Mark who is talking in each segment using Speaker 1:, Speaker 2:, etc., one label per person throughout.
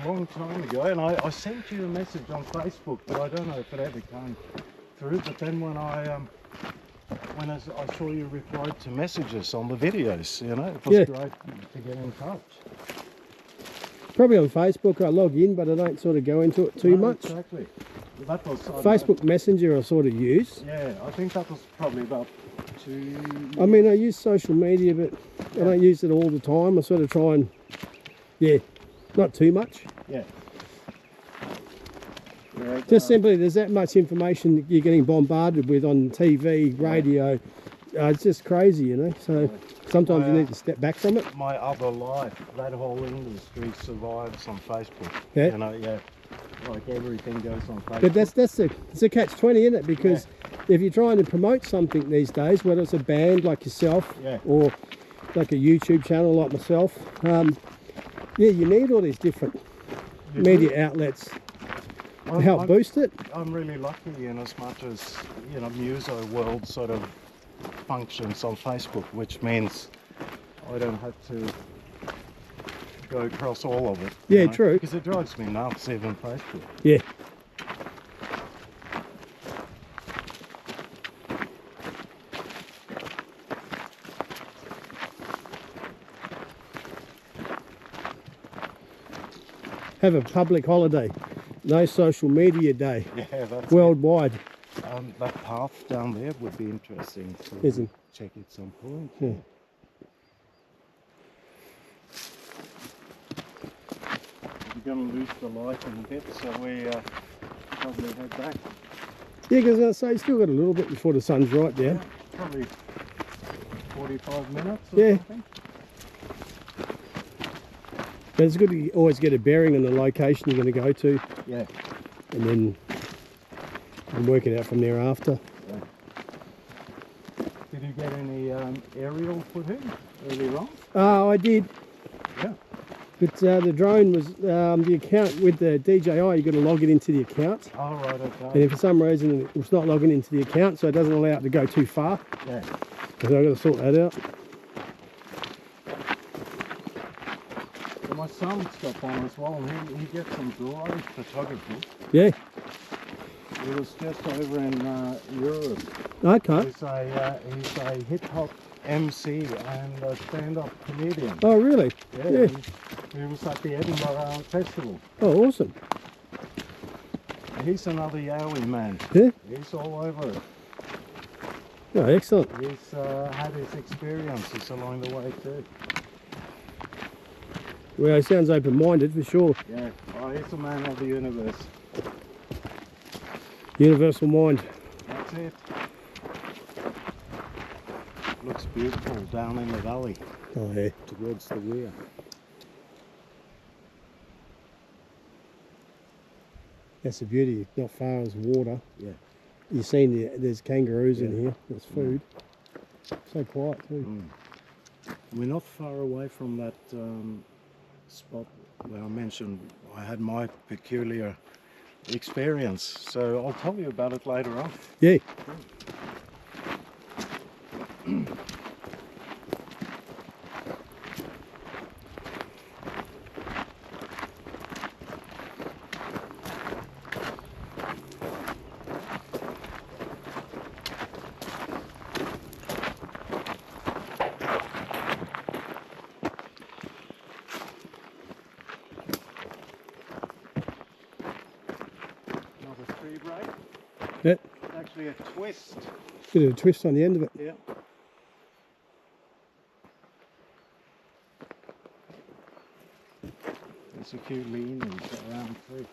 Speaker 1: a long time ago, and I sent you a message on Facebook, but I don't know if it ever came through. But then when I saw you replied to messages on the videos, you know, it was great to get in touch.
Speaker 2: Probably on Facebook I log in, but I don't sort of go into it too much.
Speaker 1: Exactly. That was
Speaker 2: Facebook Messenger I sort of use.
Speaker 1: Yeah, I think that was probably about 2 years.
Speaker 2: I mean, I use social media, but I don't use it all the time. I sort of try and, not too much.
Speaker 1: Yeah.
Speaker 2: Just simply, there's that much information that you're getting bombarded with on TV, radio. It's just crazy, you know. So sometimes you need to step back from it.
Speaker 1: My other life, that whole industry survives on Facebook.
Speaker 2: Yeah.
Speaker 1: You know, like everything goes on Facebook.
Speaker 2: But it's a catch-20, isn't it? Because if you're trying to promote something these days, whether it's a band like yourself or like a YouTube channel like myself, you need all these different media outlets to help boost it.
Speaker 1: I'm really lucky in as much as, you know, Muso World sort of functions on Facebook, which means I don't have to go across all of it.
Speaker 2: Yeah, true.
Speaker 1: Because it drives me nuts, even Facebook.
Speaker 2: Yeah. Have a public holiday. No social media day.
Speaker 1: Yeah, that's
Speaker 2: worldwide.
Speaker 1: That path down there would be interesting to
Speaker 2: Isn't?
Speaker 1: check at some point.
Speaker 2: Yeah.
Speaker 1: We're going to lose the light in a bit, so we probably head back.
Speaker 2: Yeah, because I say, still got a little bit before the sun's right down.
Speaker 1: Yeah, probably 45 minutes or something.
Speaker 2: But it's good to always get a bearing on the location you're going to go to.
Speaker 1: Yeah.
Speaker 2: And then work it out from there after.
Speaker 1: Yeah. Did you get any aerial footage earlier on?
Speaker 2: Oh, I did.
Speaker 1: Yeah.
Speaker 2: But the drone was, the account with the DJI, you've got to log it into the account.
Speaker 1: Oh, right, okay.
Speaker 2: And if for some reason it's not logging into the account, so it doesn't allow it to go too far.
Speaker 1: Yeah.
Speaker 2: So I've got to sort that out.
Speaker 1: So my son's got one as well, and he gets some drone photography.
Speaker 2: Yeah.
Speaker 1: He was just over in Europe.
Speaker 2: Okay.
Speaker 1: He's a hip-hop MC and a stand-up comedian.
Speaker 2: Oh, really?
Speaker 1: Yeah. He was at the Edinburgh Festival.
Speaker 2: Oh, awesome.
Speaker 1: He's another Yowie man.
Speaker 2: Yeah?
Speaker 1: He's all over it.
Speaker 2: Oh, excellent.
Speaker 1: He's had his experiences along the way too.
Speaker 2: Well, he sounds open-minded for sure.
Speaker 1: Yeah. Oh, he's a man of the universe.
Speaker 2: Universal mind.
Speaker 1: That's it. Looks beautiful down in the valley.
Speaker 2: Oh, yeah.
Speaker 1: Towards the weir.
Speaker 2: That's the beauty. Not far as water.
Speaker 1: Yeah.
Speaker 2: You've seen there's kangaroos in here. There's food. So quiet too.
Speaker 1: We're not far away from that spot where I mentioned I had my peculiar experience. So I'll tell you about it later on.
Speaker 2: Yeah. Yeah.
Speaker 1: Actually a twist.
Speaker 2: Bit of a twist on the end of it.
Speaker 1: Yeah. There's a few leanings around too.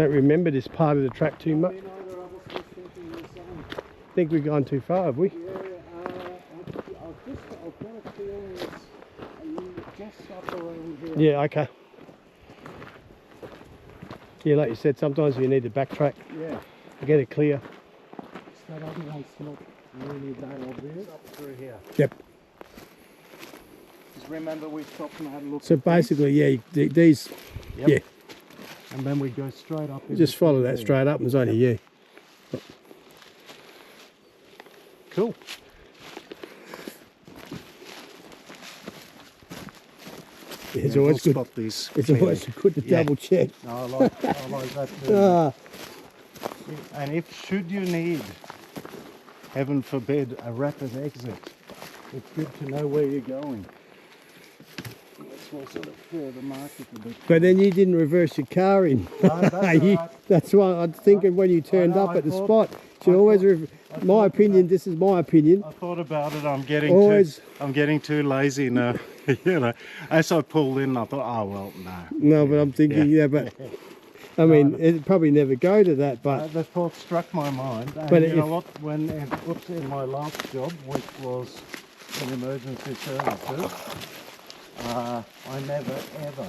Speaker 2: Don't remember this part of the track too much. I think we've gone too far, have we?
Speaker 1: Yeah, I've got a feeling it's just up around here.
Speaker 2: Yeah, okay. Yeah, like you said, sometimes you need to backtrack.
Speaker 1: Yeah.
Speaker 2: To get it clear.
Speaker 1: That other one's not really that obvious. Up through here.
Speaker 2: Yep.
Speaker 1: Just remember we stopped and had a look.
Speaker 2: So basically, yeah, these,
Speaker 1: yep.
Speaker 2: Yeah.
Speaker 1: And then we go straight up.
Speaker 2: Just follow that straight up and it's only, yeah.
Speaker 1: Cool.
Speaker 2: Yeah, it's always good.
Speaker 1: Spot these
Speaker 2: It's always good to double check.
Speaker 1: No, I like that too. And if should you need, heaven forbid, a rapid exit, it's good to know where you're going. That's what sort of further market a bit.
Speaker 2: But then you didn't reverse your car in.
Speaker 1: No, that's right.
Speaker 2: That's why I'm thinking when you turned up at the spot. You always, my opinion. This is my opinion.
Speaker 1: I thought about it. I'm getting too lazy now. You know, as I pulled in, I thought, oh well, no.
Speaker 2: No, but I'm thinking, yeah, but I mean, it'd probably never go to that. But
Speaker 1: the thought struck my mind. And
Speaker 2: but
Speaker 1: you know what? When in my last job, which was in emergency services, I never ever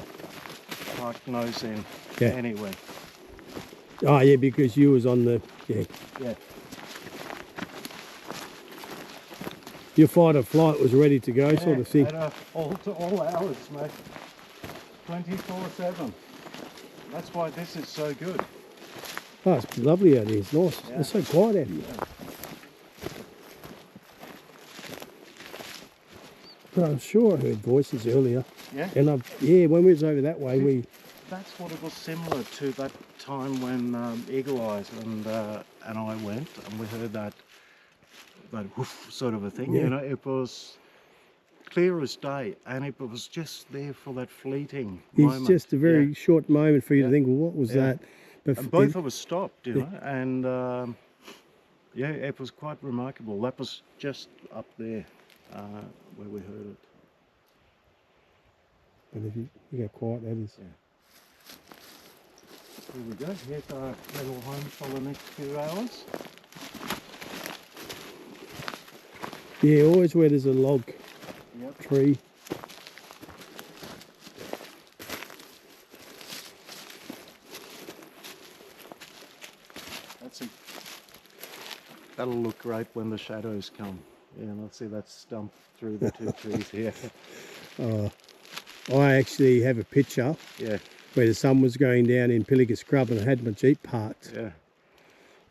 Speaker 1: parked nose in anywhere.
Speaker 2: Oh yeah, because you was on the
Speaker 1: Yeah.
Speaker 2: Your fight or flight was ready to go, sort of thing.
Speaker 1: All hours, mate. 24/7. That's why this is so good.
Speaker 2: Oh, it's lovely out here. It's nice.
Speaker 1: Yeah.
Speaker 2: It's so quiet out here. But I'm sure I heard voices earlier.
Speaker 1: Yeah.
Speaker 2: And when we was over that way,
Speaker 1: That's what it was similar to that time when Eagle Eyes and I went, and we heard that whoof sort of a thing.
Speaker 2: Yeah.
Speaker 1: You know, it was clear as day, and it was just there for that fleeting moment.
Speaker 2: it's just a very short moment for you to think, well, what was that? But
Speaker 1: and both of us stopped, you know, and it was quite remarkable. That was just up there where we heard it.
Speaker 2: But if you get quiet, that is.
Speaker 1: Yeah. Here we go. Here's our little home for the next few hours.
Speaker 2: Yeah, always where there's a log tree.
Speaker 1: That'll look great when the shadows come. Yeah, and let's see that stump through the two trees here.
Speaker 2: I actually have a picture where the sun was going down in Pilliga Scrub and I had my Jeep parked.
Speaker 1: Yeah.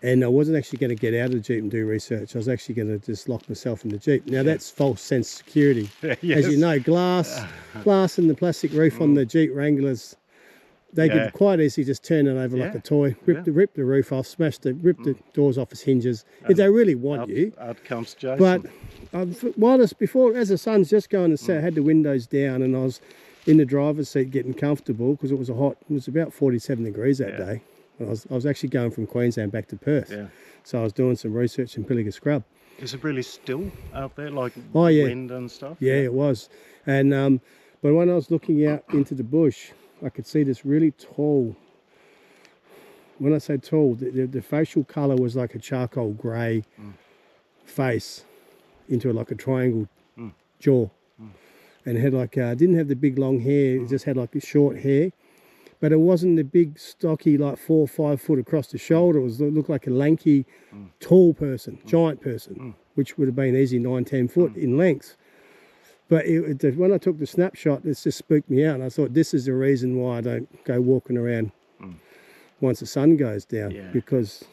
Speaker 2: And I wasn't actually going to get out of the Jeep and do research. I was actually going to just lock myself in the Jeep. Now that's false sense of security.
Speaker 1: Yes.
Speaker 2: As you know, glass and the plastic roof on the Jeep Wranglers, they could quite easily just turn it over like a toy, rip the roof off, rip the doors off its hinges. If they really want you.
Speaker 1: Out comes Jason.
Speaker 2: But as the sun's just going to set, I had the windows down and I was in the driver's seat getting comfortable because it was it was about 47 degrees that day. I was actually going from Queensland back to Perth. Yeah. So I was doing some research in Pilliga Scrub.
Speaker 1: Is it really still out there, like wind and stuff?
Speaker 2: Yeah, it was. And but when I was looking out into the bush, I could see this really tall, when I say tall, the facial colour was like a charcoal grey face into like a triangle jaw. And it had like, didn't have the big long hair, it just had like a short hair. But it wasn't the big, stocky, like 4 or 5 foot across the shoulder. It looked like a lanky, tall person, giant person, which would have been easy 9, 10 foot in length. But when I took the snapshot, it just spooked me out. And I thought, this is the reason why I don't go walking around once the sun goes down. Yeah. Because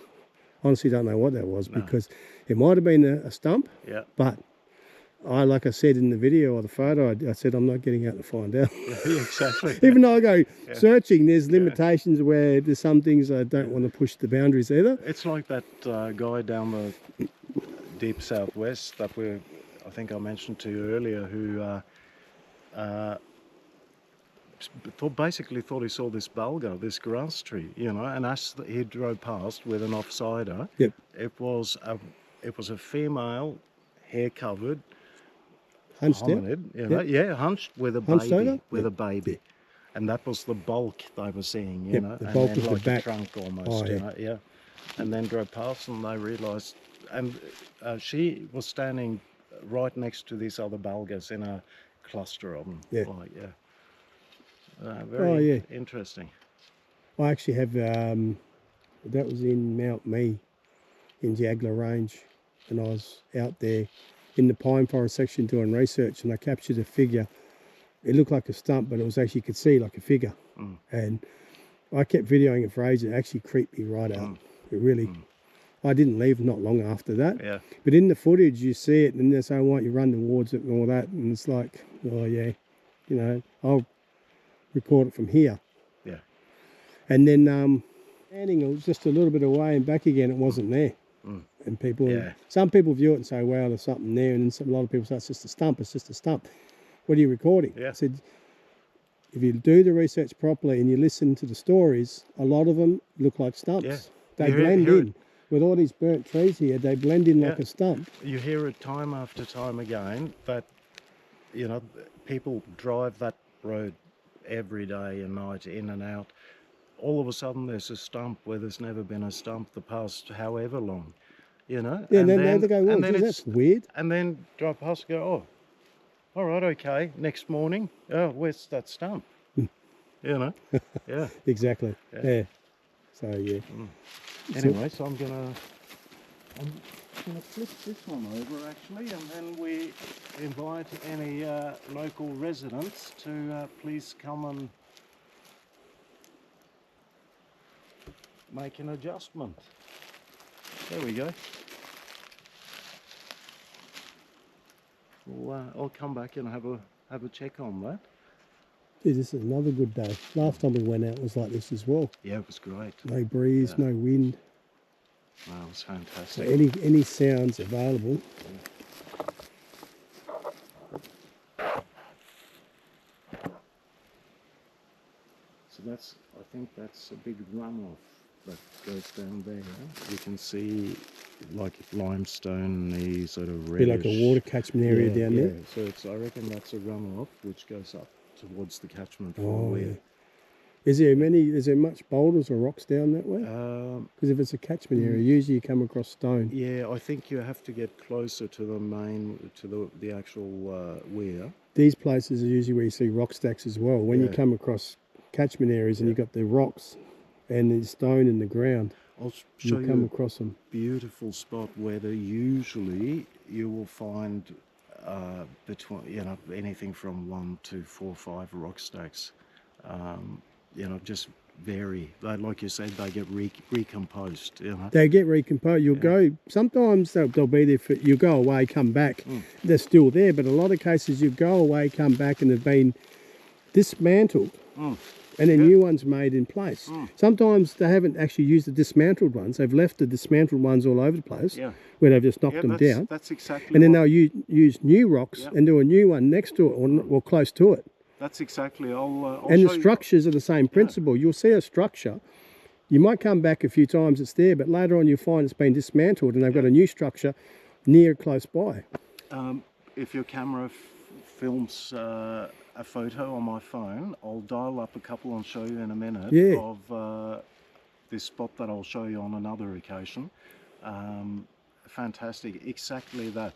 Speaker 2: honestly, don't know what that was. No. Because it might have been a stump, but like I said in the video or the photo, I said I'm not getting out to find out.
Speaker 1: Yeah, exactly.
Speaker 2: Even though I go searching, there's limitations where there's some things I don't want to push the boundaries either.
Speaker 1: It's like that guy down the deep southwest that I think I mentioned to you earlier, who basically thought he saw this bulgur, this grass tree, you know, and as he drove past with an offsider, it was a female, hair covered,
Speaker 2: hunched
Speaker 1: hominid, you know, hunched with a baby, a baby, and that was the bulk they were seeing, you know,
Speaker 2: the
Speaker 1: and
Speaker 2: bulk
Speaker 1: then
Speaker 2: of the
Speaker 1: like
Speaker 2: back.
Speaker 1: a trunk almost,
Speaker 2: Oh,
Speaker 1: you
Speaker 2: yeah.
Speaker 1: know, yeah. And then drove past and they realised, and she was standing right next to these other bulgars in a cluster of them.
Speaker 2: Yeah.
Speaker 1: Like, yeah.
Speaker 2: Oh,
Speaker 1: Very
Speaker 2: yeah.
Speaker 1: interesting.
Speaker 2: I actually have, that was in Mount Mee in Jaggler Range, and I was out there in the pine forest section doing research, and I captured a figure. It looked like a stump, but it was actually, you could see like a figure. And I kept videoing it for ages. It actually creeped me right out. It really, I didn't leave not long after that.
Speaker 1: Yeah.
Speaker 2: But in the footage, you see it, and they say, why don't you run towards it and all that, and it's like, oh yeah, you know, I'll record it from here.
Speaker 1: Yeah.
Speaker 2: And then standing just a little bit away and back again, it wasn't there. And people, some people view it and say, wow, there's something there. And then a lot of people say, it's just a stump, it's just a stump. What are you recording?
Speaker 1: Yeah.
Speaker 2: I said, if you do the research properly and you listen to the stories, a lot of them look like stumps.
Speaker 1: Yeah.
Speaker 2: They blend in. With all these burnt trees here, they blend in like a stump.
Speaker 1: You hear it time after time again that, you know, people drive that road every day and night in and out. All of a sudden there's a stump where there's never been a stump the past however long, you know.
Speaker 2: Yeah,
Speaker 1: and
Speaker 2: then they go, well, that's weird.
Speaker 1: And then drive past and go, oh, all right, okay. Next morning, oh, where's that stump? You know, yeah.
Speaker 2: Exactly, yeah. So, yeah.
Speaker 1: Anyway, so I'm gonna flip this one over actually, and then we invite any local residents to please come and make an adjustment. There we go. Well, I'll come back and have a check on that.
Speaker 2: Yeah, this is another good day. Last time we went out was like this as well.
Speaker 1: Yeah, it was great.
Speaker 2: No breeze, no wind.
Speaker 1: No, it was
Speaker 2: So
Speaker 1: fantastic.
Speaker 2: any sounds available.
Speaker 1: So that's, I think that's a big runoff that goes down there. You can see like limestone, the sort of reddish.
Speaker 2: Be like a water catchment area down there.
Speaker 1: So it's, I reckon that's a runoff which goes up towards the catchment
Speaker 2: Oh,
Speaker 1: for
Speaker 2: yeah. Is there much boulders or rocks down that way? Because if it's a catchment area, usually you come across stone.
Speaker 1: Yeah, I think you have to get closer to the main, to the actual weir.
Speaker 2: These places are usually where you see rock stacks as well. When you come across catchment areas and you've got the rocks and the stone in the ground,
Speaker 1: I'll show
Speaker 2: you come across them.
Speaker 1: Beautiful spot where usually you will find between, you know, anything from 1 to 4 or 5 rock stacks. You know, just vary. Like you said, they get recomposed. You know,
Speaker 2: they get recomposed. You'll go. Sometimes they'll be there for you. Go away, come back. They're still there, but a lot of cases you go away, come back, and they've been dismantled, and then new ones made in place. Sometimes they haven't actually used the dismantled ones. They've left the dismantled ones all over the place, where they've just knocked them down.
Speaker 1: That's exactly.
Speaker 2: And then they'll use new rocks and do a new one next to it or close to it.
Speaker 1: That's exactly. I'll
Speaker 2: and
Speaker 1: show
Speaker 2: the structures are the same principle. You'll see a structure. You might come back a few times, it's there, but later on you find it's been dismantled and they've got a new structure near close by.
Speaker 1: If your camera films a photo on my phone, I'll dial up a couple and show you in a minute of this spot that I'll show you on another occasion. Fantastic, exactly that.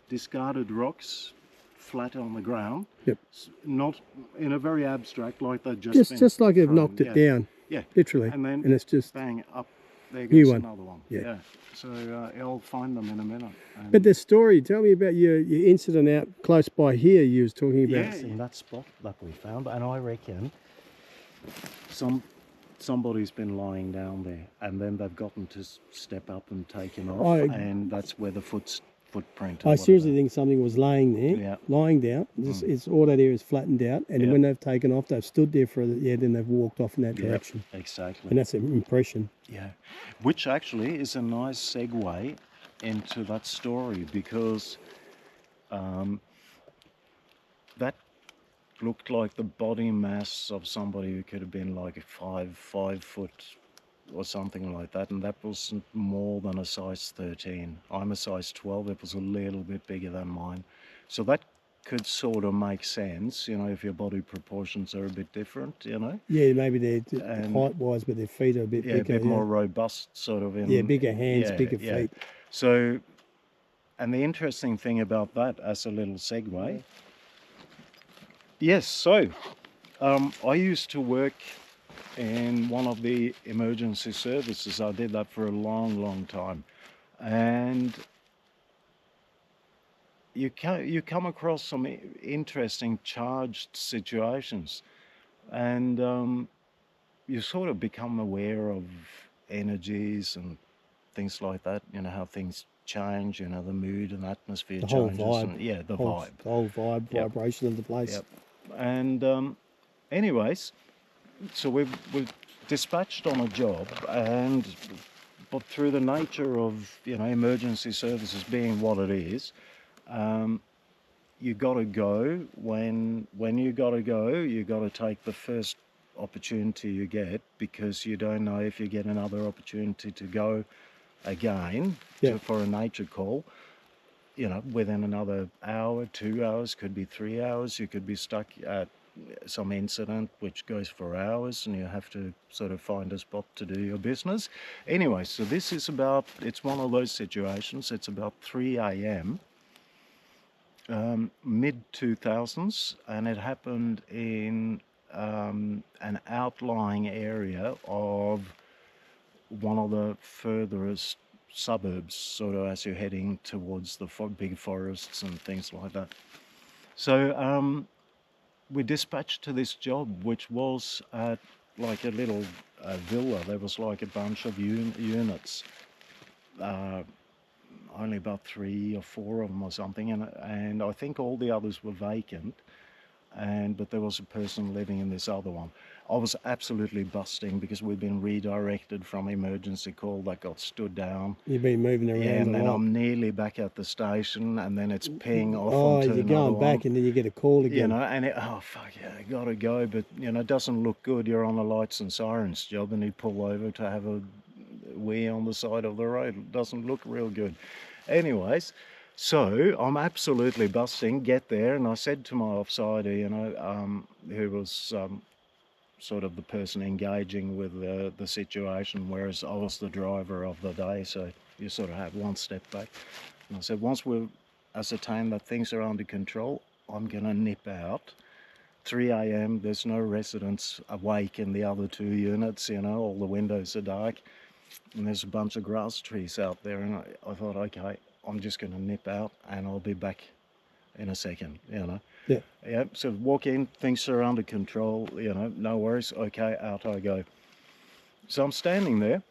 Speaker 1: Discarded rocks, flat on the ground.
Speaker 2: Yep.
Speaker 1: Not in a very abstract, like they've just
Speaker 2: like they've knocked it down.
Speaker 1: Yeah.
Speaker 2: Literally.
Speaker 1: And then
Speaker 2: it's just
Speaker 1: bang up. There goes
Speaker 2: new one.
Speaker 1: Another one. Yeah. So I'll find them in a minute.
Speaker 2: But the story, tell me about your incident out close by here you was talking about.
Speaker 1: Yes, in that spot that we found, and I reckon somebody's been lying down there, and then they've gotten to step up and taken off, and that's where the footprint.
Speaker 2: I seriously think something was laying there, lying down. It's all that area is flattened out, and when they've taken off, they've stood there for then they've walked off in that direction.
Speaker 1: Exactly.
Speaker 2: And that's an impression.
Speaker 1: Yeah, which actually is a nice segue into that story, because that looked like the body mass of somebody who could have been like a 5 foot or something like that, and that wasn't more than a size 13. I'm a size 12. It was a little bit bigger than mine, so that could sort of make sense, you know, if your body proportions are a bit different, you know.
Speaker 2: Yeah, maybe they're
Speaker 1: And
Speaker 2: height-wise, but their feet are a bit
Speaker 1: yeah,
Speaker 2: bigger.
Speaker 1: a bit more robust, sort of.
Speaker 2: Yeah, bigger hands, bigger feet.
Speaker 1: So, and the interesting thing about that, as a little segue, yes. So, I used to work in one of the emergency services. I did that for a long, long time, and you come across some interesting charged situations, and you sort of become aware of energies and things like that. You know how things change. You know, the mood and atmosphere
Speaker 2: The whole
Speaker 1: changes,
Speaker 2: vibe.
Speaker 1: and yeah, the
Speaker 2: whole vibe,
Speaker 1: Yep.
Speaker 2: vibration of the place.
Speaker 1: Yep. And anyways, so we're dispatched on a job, and but through the nature of, you know, emergency services being what it is, you got to go when you got to go. You got to take the first opportunity you get, because you don't know if you get another opportunity to go again for a nature call. You know, within another hour, 2 hours, could be 3 hours. You could be stuck at some incident which goes for hours, and you have to sort of find a spot to do your business. Anyway, so this is about, it's one of those situations. It's about 3 a.m. Mid 2000s, and it happened in an outlying area of one of the furthest suburbs, sort of as you're heading towards the big forests and things like that. So we dispatched to this job, which was at like a little villa. There was like a bunch of units, only about 3 or 4 of them or something, and I think all the others were vacant. But there was a person living in this other one. I was absolutely busting because we'd been redirected from emergency call that got stood down.
Speaker 2: You've been moving around
Speaker 1: and then
Speaker 2: a lot.
Speaker 1: I'm nearly back at the station, and then it's ping off
Speaker 2: you're
Speaker 1: onto another
Speaker 2: going back
Speaker 1: one.
Speaker 2: and then you get a call again.
Speaker 1: You know, and oh fuck yeah, I gotta go, but you know, it doesn't look good. You're on a lights and sirens job, and you pull over to have a wee on the side of the road. It doesn't look real good. Anyways, so I'm absolutely busting, get there, and I said to my offsider, you know, who was sort of the person engaging with the situation, whereas I was the driver of the day, so you sort of have one step back. And I said, once we've ascertained that things are under control, I'm going to nip out. 3 a.m, there's no residents awake in the other 2 units, you know, all the windows are dark, and there's a bunch of grass trees out there, and I thought, okay, I'm just going to nip out and I'll be back in a second, you know. Yeah, so walk in, things are under control, you know, no worries, okay, out I go. So I'm standing there,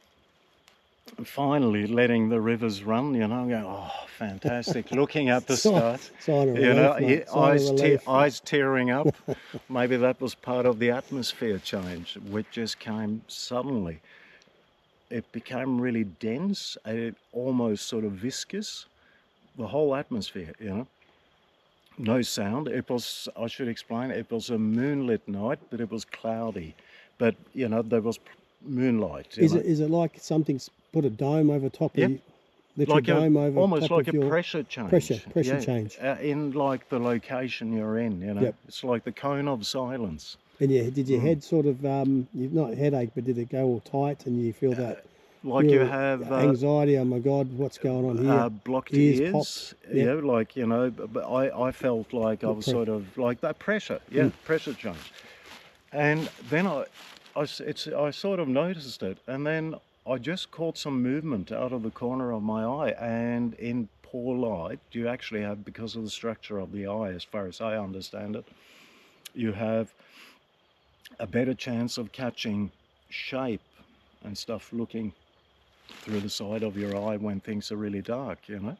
Speaker 1: finally letting the rivers run, you know, I'm going, oh, fantastic, looking at the stars, you know, eyes tearing up. Maybe that was part of the atmosphere change, which just came suddenly. It became really dense, almost sort of viscous, the whole atmosphere, you know. No sound. It was, I should explain, it was a moonlit night, but it was cloudy. But, you know, there was moonlight. Is
Speaker 2: it like something's put a dome over top of you?
Speaker 1: Like almost like a pressure change.
Speaker 2: Pressure change.
Speaker 1: In like the location you're in, you know. It's like the cone of silence.
Speaker 2: And did your head sort of, not headache, but did it go all tight and you feel that?
Speaker 1: Like you have
Speaker 2: anxiety, oh my God, what's going on here?
Speaker 1: Blocked ears, yeah, like, you know, but I felt like I was sort of like that pressure, pressure change. And then I sort of noticed it, and then I just caught some movement out of the corner of my eye, and in poor light, you actually have, because of the structure of the eye, as far as I understand it, you have a better chance of catching shape and stuff looking through the side of your eye when things are really dark, you know.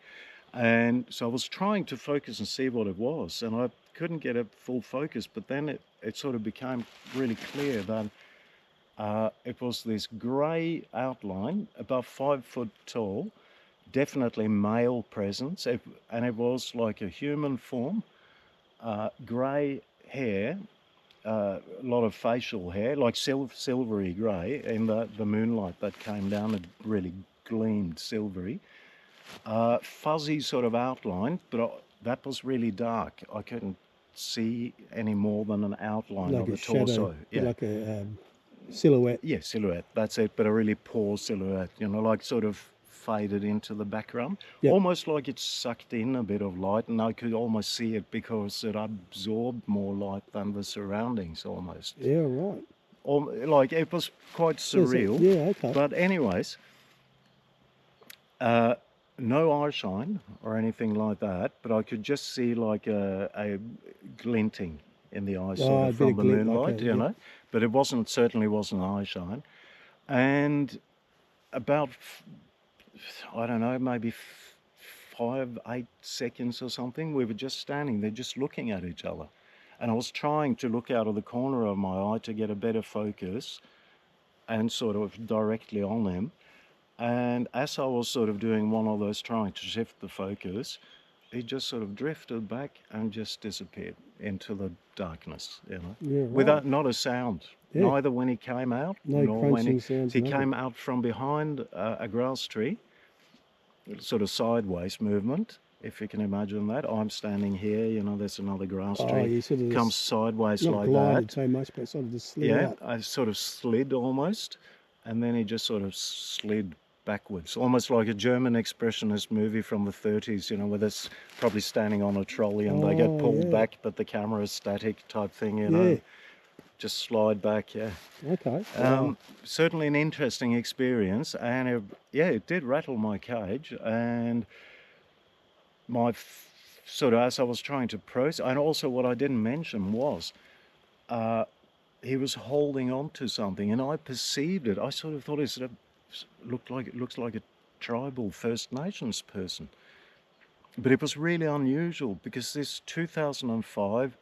Speaker 1: And so I was trying to focus and see what it was, and I couldn't get a full focus, but then it sort of became really clear that it was this grey outline, about 5 foot tall, definitely male presence, and it was like a human form, grey hair, a lot of facial hair, like silvery grey, in the moonlight that came down, it really gleamed silvery. Fuzzy sort of outline, but that was really dark. I couldn't see any more than an outline
Speaker 2: Like
Speaker 1: of
Speaker 2: a
Speaker 1: the
Speaker 2: shadow,
Speaker 1: torso. Yeah.
Speaker 2: like a silhouette.
Speaker 1: Yeah, silhouette. That's it. But a really poor silhouette, you know, like sort of faded into the background.
Speaker 2: Yep.
Speaker 1: Almost like it sucked in a bit of light, and I could almost see it because it absorbed more light than the surroundings almost.
Speaker 2: Yeah, right.
Speaker 1: Like it was quite surreal.
Speaker 2: Yeah, okay.
Speaker 1: But anyways, no eye shine or anything like that, but I could just see like a glinting in the eyes sort
Speaker 2: a
Speaker 1: of
Speaker 2: bit
Speaker 1: from
Speaker 2: of
Speaker 1: the
Speaker 2: glint,
Speaker 1: moonlight, you
Speaker 2: yeah.
Speaker 1: know. But it certainly wasn't eye shine. And about, I don't know, maybe 5, 8 seconds or something, we were just standing there just looking at each other. And I was trying to look out of the corner of my eye to get a better focus and sort of directly on him. And as I was sort of doing one of those, trying to shift the focus, he just sort of drifted back and just disappeared into the darkness, you know,
Speaker 2: Yeah, right.
Speaker 1: without not a sound.
Speaker 2: Yeah.
Speaker 1: Neither when he came out,
Speaker 2: No
Speaker 1: nor when
Speaker 2: crunching sounds,
Speaker 1: he
Speaker 2: nothing.
Speaker 1: came out from behind a grass tree, sort of sideways movement. If you can imagine that, I'm standing here, you know, there's another grass tree.
Speaker 2: You sort of
Speaker 1: comes sideways
Speaker 2: not
Speaker 1: like
Speaker 2: glided
Speaker 1: that.
Speaker 2: so much, but sort of just slid
Speaker 1: Yeah,
Speaker 2: out.
Speaker 1: I sort of slid almost, and then he just sort of slid backwards, almost like a German expressionist movie from the 30s, you know, where they're probably standing on a trolley and they get pulled back, but the camera is static type thing, you know, just slide back, yeah.
Speaker 2: Okay. Wow.
Speaker 1: Certainly an interesting experience, and it did rattle my cage, and my sort of, as I was trying to process, and also what I didn't mention was, he was holding on to something, and I perceived it. I sort of thought it looks like a tribal First Nations person. But it was really unusual because this 2005,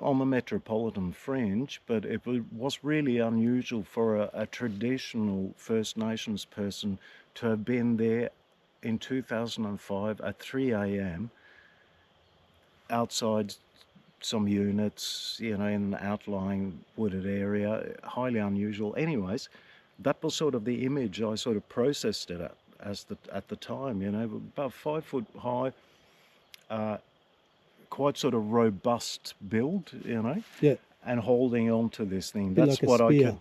Speaker 1: on the metropolitan fringe, but it was really unusual for a traditional First Nations person to have been there in 2005 at 3 a.m. outside some units, you know, in an outlying wooded area. Highly unusual. Anyways, that was sort of the image I sort of processed it at the time, you know, about 5 foot high, quite sort of robust build, you know, and holding on to this thing. That's
Speaker 2: like
Speaker 1: what
Speaker 2: spear.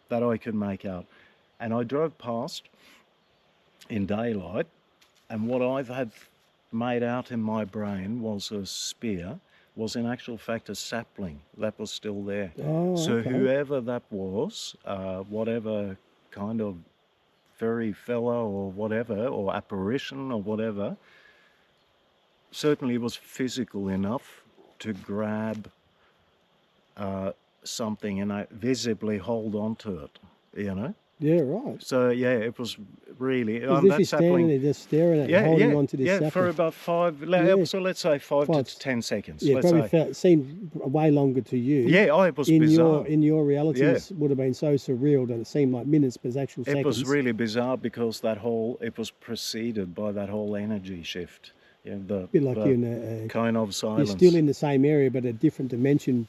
Speaker 1: that I could make out. And I drove past in daylight, and what I've had made out in my brain was a spear, was in actual fact a sapling that was still there. So
Speaker 2: Okay.
Speaker 1: whoever that was, whatever kind of fairy fella or whatever, or apparition or whatever, certainly was physical enough to grab something and visibly hold on to it, you know?
Speaker 2: Yeah, right.
Speaker 1: So yeah, it was really
Speaker 2: This is standing there just staring at it, holding on to this sapling.
Speaker 1: for about 5, so let's say 5 to 10 seconds.
Speaker 2: Yeah,
Speaker 1: let's
Speaker 2: probably seemed way longer to you.
Speaker 1: Yeah, it was bizarre.
Speaker 2: In your reality, it would have been so surreal that it seemed like minutes, but it's actual seconds.
Speaker 1: It was really bizarre because it was preceded by that whole energy shift. Yeah,
Speaker 2: a bit like you're in a
Speaker 1: kind of silence.
Speaker 2: You're still in the same area, but a different dimension,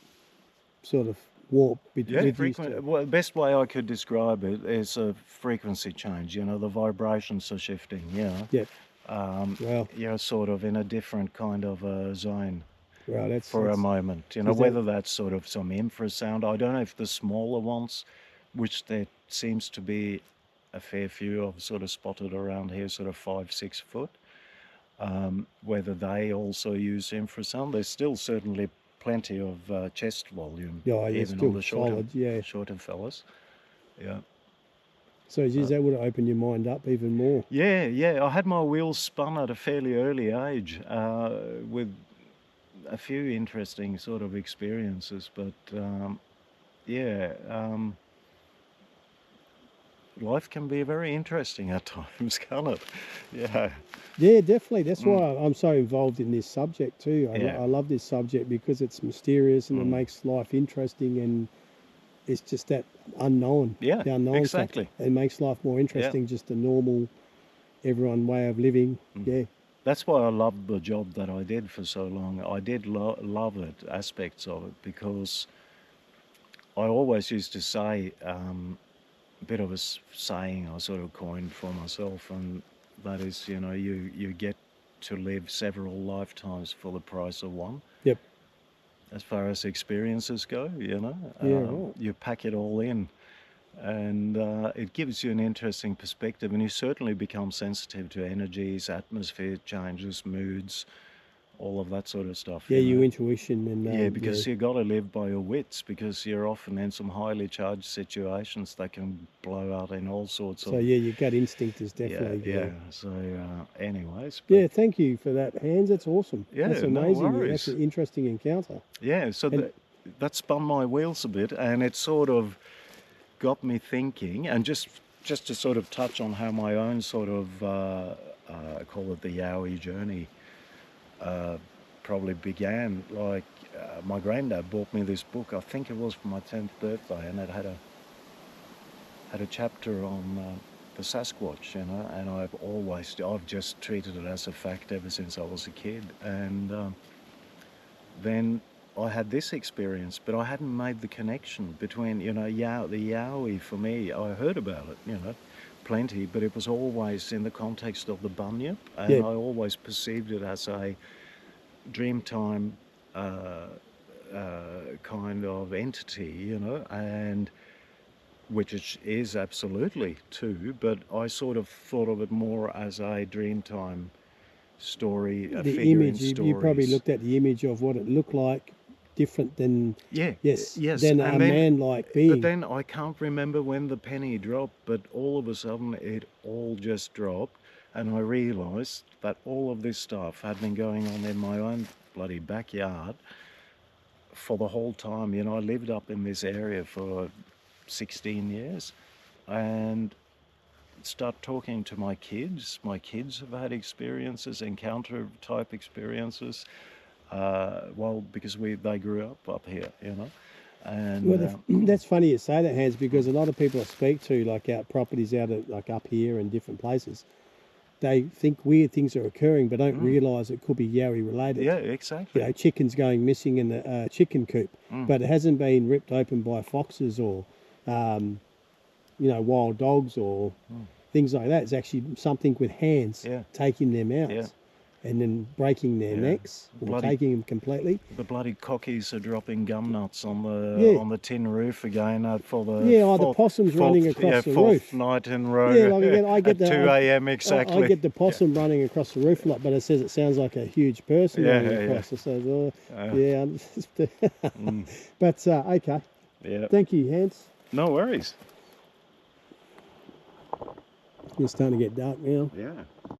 Speaker 2: sort of warp.
Speaker 1: Well, the best way I could describe it is a frequency change. You know, the vibrations are shifting. Yeah.
Speaker 2: Well,
Speaker 1: you're sort of in a different kind of zone.
Speaker 2: Well, that's
Speaker 1: a moment. You know, whether that's sort of some infrasound. I don't know if the smaller ones, which there seems to be a fair few of, sort of spotted around here, sort of 5, 6 foot. Whether they also use infrasound. There's still certainly plenty of chest volume, even on the shorter fellas. Yeah.
Speaker 2: So that would open your mind up even more.
Speaker 1: Yeah. I had my wheels spun at a fairly early age with a few interesting sort of experiences, but life can be very interesting at times, can't it?
Speaker 2: Yeah, definitely. That's why I'm so involved in this subject too. I love this subject because it's mysterious and it makes life interesting, and it's just that unknown.
Speaker 1: Yeah,
Speaker 2: the unknown
Speaker 1: exactly.
Speaker 2: Factor. It makes life more interesting, just the normal, everyone way of living. Yeah.
Speaker 1: That's why I loved the job that I did for so long. I did love it, aspects of it, because I always used to say, a bit of a saying I sort of coined for myself, and that is, you know, you get to live several lifetimes for the price of one.
Speaker 2: Yep.
Speaker 1: As far as experiences go, you know,
Speaker 2: Right.
Speaker 1: you pack it all in, and it gives you an interesting perspective, and you certainly become sensitive to energies, atmosphere changes, moods, all of that sort of stuff.
Speaker 2: Yeah,
Speaker 1: you know?
Speaker 2: your intuition and
Speaker 1: Yeah, because you got to live by your wits, because you're often in some highly charged situations that can blow out in all sorts
Speaker 2: so
Speaker 1: of...
Speaker 2: yeah, your gut instinct is
Speaker 1: Yeah,
Speaker 2: definitely
Speaker 1: yeah.
Speaker 2: there.
Speaker 1: So, anyways,
Speaker 2: Yeah, thank you for that, Hans. That's awesome.
Speaker 1: yeah,
Speaker 2: That's
Speaker 1: no
Speaker 2: amazing.
Speaker 1: worries.
Speaker 2: That's an interesting encounter.
Speaker 1: Yeah, so
Speaker 2: And-
Speaker 1: that spun my wheels a bit, and it sort of got me thinking. And just to sort of touch on how my own sort of call it the Yowie journey probably began. Like my granddad bought me this book. I think it was for my 10th birthday, and it had a chapter on the Sasquatch, you know. And I've just treated it as a fact ever since I was a kid. And then I had this experience, but I hadn't made the connection between, you know, the Yowie for me. I heard about it, you know, plenty, but it was always in the context of the bunyip, and
Speaker 2: Yeah.
Speaker 1: I always perceived it as a dreamtime kind of entity, you know, and which it is absolutely too, but I sort of thought of it more as a dreamtime story, a
Speaker 2: the
Speaker 1: figure in
Speaker 2: image, you probably
Speaker 1: stories.
Speaker 2: looked at the image of what it looked like, different than
Speaker 1: Yes,
Speaker 2: than a
Speaker 1: and then,
Speaker 2: man-like being.
Speaker 1: but then I can't remember when the penny dropped, but all of a sudden it all just dropped, and I realised that all of this stuff had been going on in my own bloody backyard for the whole time. You know, I lived up in this area for 16 years, and start talking to my kids. My kids have had experiences, encounter type experiences. Well, because they grew up here, you know. And
Speaker 2: Well, that's funny you say that, Hans, because a lot of people I speak to, like out properties out at, like up here and different places, they think weird things are occurring, but don't realise it could be Yowie related.
Speaker 1: yeah, exactly.
Speaker 2: You know, chickens going missing in the chicken coop, but it hasn't been ripped open by foxes or, you know, wild dogs or things like that. It's actually something with hands taking them out and then breaking their necks or taking them completely.
Speaker 1: The bloody cockies are dropping gum nuts on the tin roof again for the
Speaker 2: the possums running across the
Speaker 1: fourth
Speaker 2: roof.
Speaker 1: night in a row.
Speaker 2: Yeah, like I get
Speaker 1: at 2 a.m. exactly.
Speaker 2: I get the possum running across the roof a lot, but it says it sounds like a huge person running across. I said, but okay.
Speaker 1: Yeah.
Speaker 2: Thank you, Hans.
Speaker 1: No worries.
Speaker 2: It's starting to get dark now.
Speaker 1: Yeah.